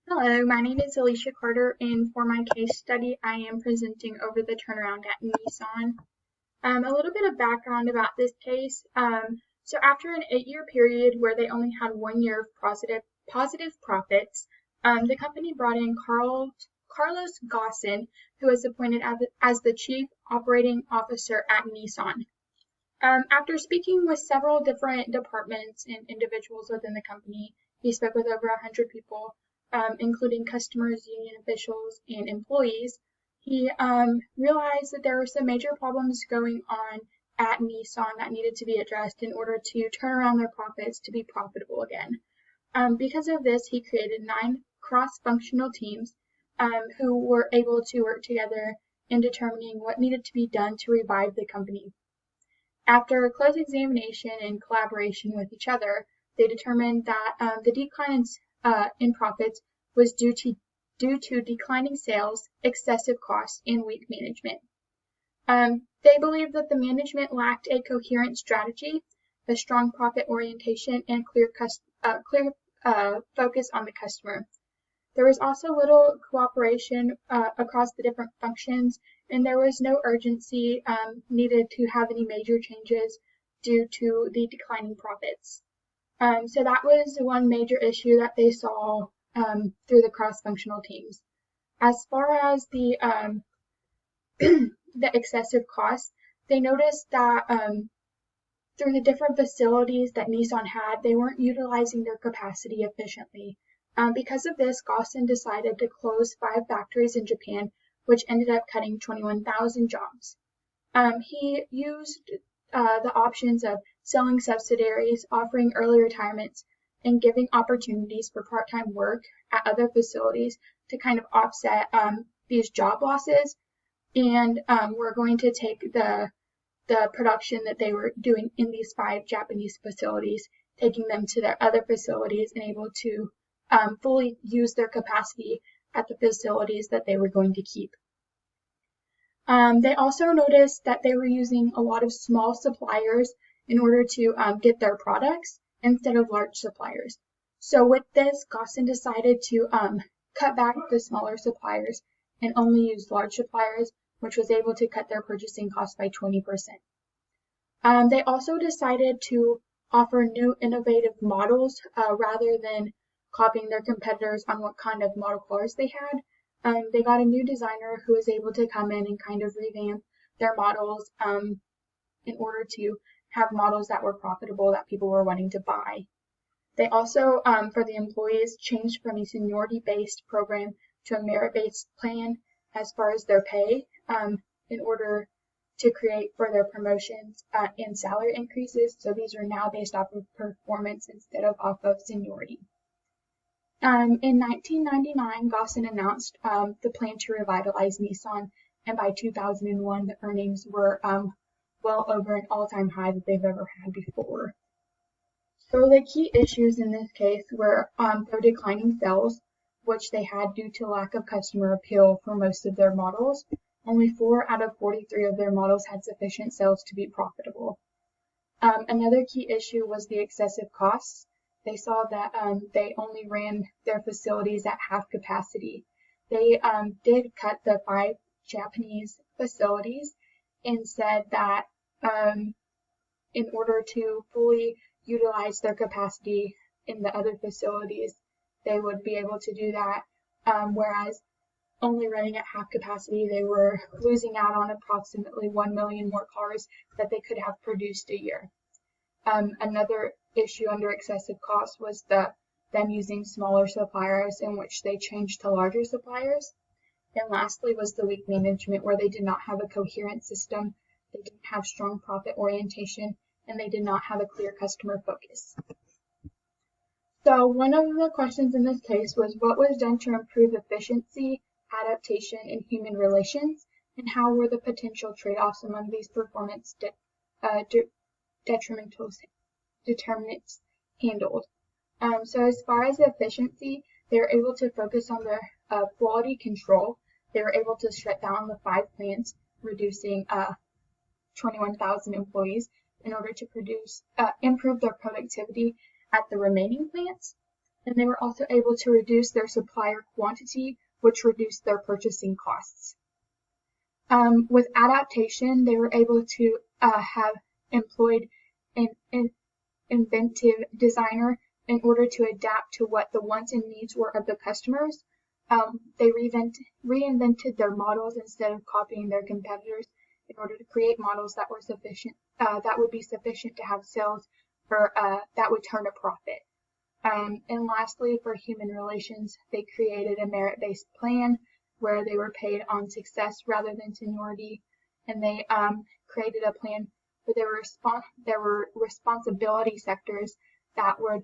Hello, my name is Alicia Carter, and for my case study, I am presenting over the turnaround at Nissan. A little bit of background about this case. So after an 8-year period where they only had 1 year of positive profits, the company brought in Carlos Ghosn, who was appointed as the Chief Operating Officer at Nissan. After speaking with several different departments and individuals within the company, he spoke with over 100 people, including customers, union officials, and employees. He realized that there were some major problems going on at Nissan that needed to be addressed in order to turn around their profits to be profitable again. Because of this, he created 9 cross-functional teams who were able to work together in determining what needed to be done to revive the company. After close examination and collaboration with each other, they determined that the decline in profits was due to declining sales, excessive costs, and weak management. They believed that the management lacked a coherent strategy, a strong profit orientation, and clear focus on the customer. There was also little cooperation across the different functions, and there was no urgency needed to have any major changes due to the declining profits. So that was one major issue that they saw through the cross-functional teams. As far as the the excessive costs, they noticed that through the different facilities that Nissan had, they weren't utilizing their capacity efficiently. Because of this, Ghosn decided to close 5 factories in Japan, which ended up cutting 21,000 jobs. He used the options of selling subsidiaries, offering early retirements, and giving opportunities for part-time work at other facilities to kind of offset these job losses. And we're going to take the production that they were doing in these 5 Japanese facilities, taking them to their other facilities and able to fully use their capacity at the facilities that they were going to keep. They also noticed that they were using a lot of small suppliers in order to get their products instead of large suppliers. So with this, Ghosn decided to cut back the smaller suppliers and only use large suppliers, which was able to cut their purchasing costs by 20%. They also decided to offer new innovative models rather than copying their competitors on what kind of model cars they had. They got a new designer who was able to come in and kind of revamp their models in order to have models that were profitable that people were wanting to buy. They also, for the employees, changed from a seniority-based program to a merit-based plan as far as their pay in order to create further promotions and salary increases. So these are now based off of performance instead of off of seniority. In 1999, Ghosn announced the plan to revitalize Nissan, and by 2001, the earnings were well over an all-time high that they've ever had before. So the key issues in this case were their declining sales, which they had due to lack of customer appeal for most of their models. Only 4 out of 43 of their models had sufficient sales to be profitable. Another key issue was the excessive costs. They saw that they only ran their facilities at half capacity. They did cut the 5 Japanese facilities and said that in order to fully utilize their capacity in the other facilities, they would be able to do that, whereas only running at half capacity, they were losing out on approximately 1 million more cars that they could have produced a year. Another issue under excessive cost was them using smaller suppliers in which they changed to larger suppliers. And lastly was the weak management, where they did not have a coherent system, they didn't have strong profit orientation, and they did not have a clear customer focus. So one of the questions in this case was what was done to improve efficiency, adaptation, and human relations, and how were the potential trade-offs among these performance determinants handled. So as far as efficiency, they were able to focus on their quality control. They were able to shut down the 5 plants, reducing 21,000 employees in order to improve their productivity at the remaining plants. and they were also able to reduce their supplier quantity, which reduced their purchasing costs. With adaptation, they were able to have employed an inventive designer in order to adapt to what the wants and needs were of the customers. They reinvented their models instead of copying their competitors in order to create models that were sufficient, that would be sufficient to have sales or that would turn a profit. And lastly, for human relations, they created a merit-based plan where they were paid on success rather than seniority, and they created a plan where there were responsibility sectors that would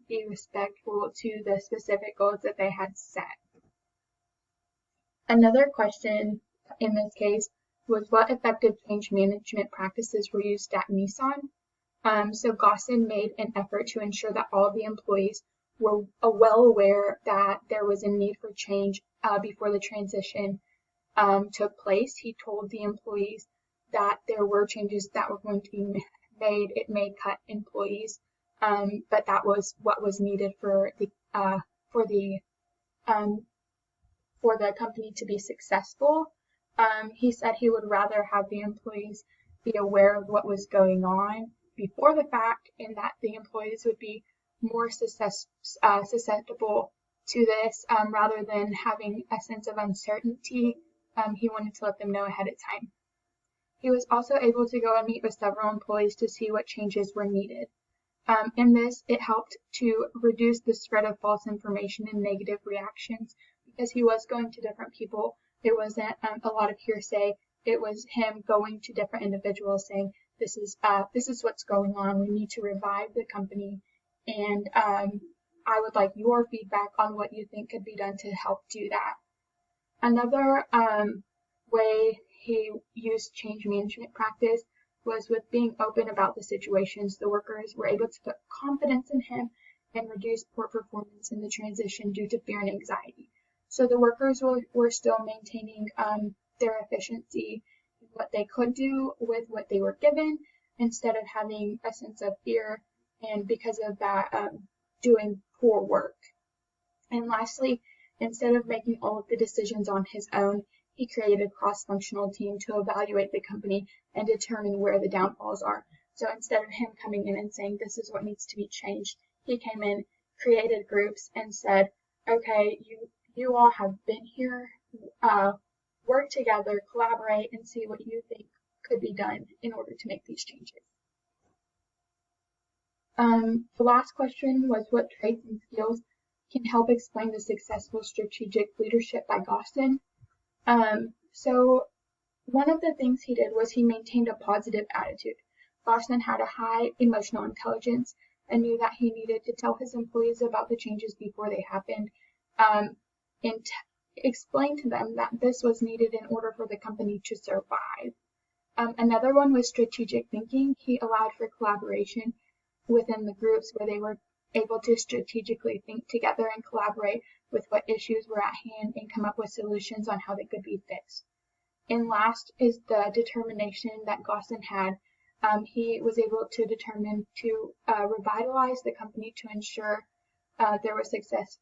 be respectful to the specific goals that they had set. Another question in this case was what effective change management practices were used at Nissan. So Gaussen made an effort to ensure that all of the employees were well aware that there was a need for change before the transition took place. He told the employees that there were changes that were going to be made. It may cut employees, but that was what was needed for the company to be successful. He said he would rather have the employees be aware of what was going on before the fact, and that the employees would be more susceptible to this rather than having a sense of uncertainty. He wanted to let them know ahead of time. He was also able to go and meet with several employees to see what changes were needed. In this, it helped to reduce the spread of false information and negative reactions because he was going to different people. It wasn't a lot of hearsay. It was him going to different individuals saying, this is what's going on. We need to revive the company, and I would like your feedback on what you think could be done to help do that. Another way he used change management practice was with being open about the situations. The workers were able to put confidence in him and reduce poor performance in the transition due to fear and anxiety. So the workers were still maintaining their efficiency, what they could do with what they were given, instead of having a sense of fear and because of that doing poor work. And lastly, instead of making all of the decisions on his own, he created a cross-functional team to evaluate the company and determine where the downfalls are. So instead of him coming in and saying this is what needs to be changed, he came in, created groups, and said, okay, you all have been here, work together, collaborate, and see what you think could be done in order to make these changes. The last question was what traits and skills can help explain the successful strategic leadership by Gaussen. So one of the things he did was he maintained a positive attitude. Gaussen had a high emotional intelligence and knew that he needed to tell his employees about the changes before they happened, and explain to them that this was needed in order for the company to survive. Another one was strategic thinking. He allowed for collaboration within the groups where they were able to strategically think together and collaborate with what issues were at hand and come up with solutions on how they could be fixed. And last is the determination that Gaussen had. He was able to determine to revitalize the company to ensure there was success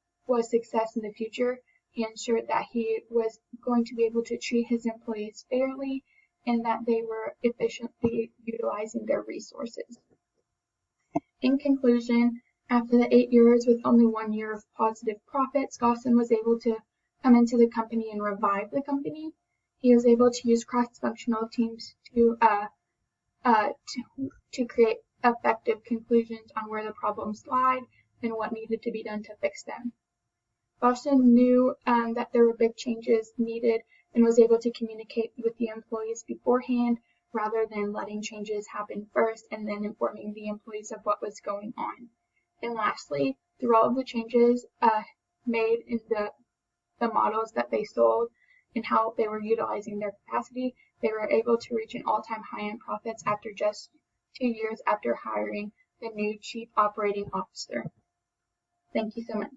in the future. He ensured that he was going to be able to treat his employees fairly and that they were efficiently utilizing their resources. In conclusion, after the 8 years with only 1 year of positive profits, Gaussen was able to come into the company and revive the company. He was able to use cross-functional teams to create effective conclusions on where the problems lied and what needed to be done to fix them. Gaussen knew that there were big changes needed and was able to communicate with the employees beforehand rather than letting changes happen first and then informing the employees of what was going on. And lastly, through all of the changes made in the models that they sold and how they were utilizing their capacity, they were able to reach an all-time high in profits after just 2 years after hiring the new Chief Operating Officer. Thank you so much.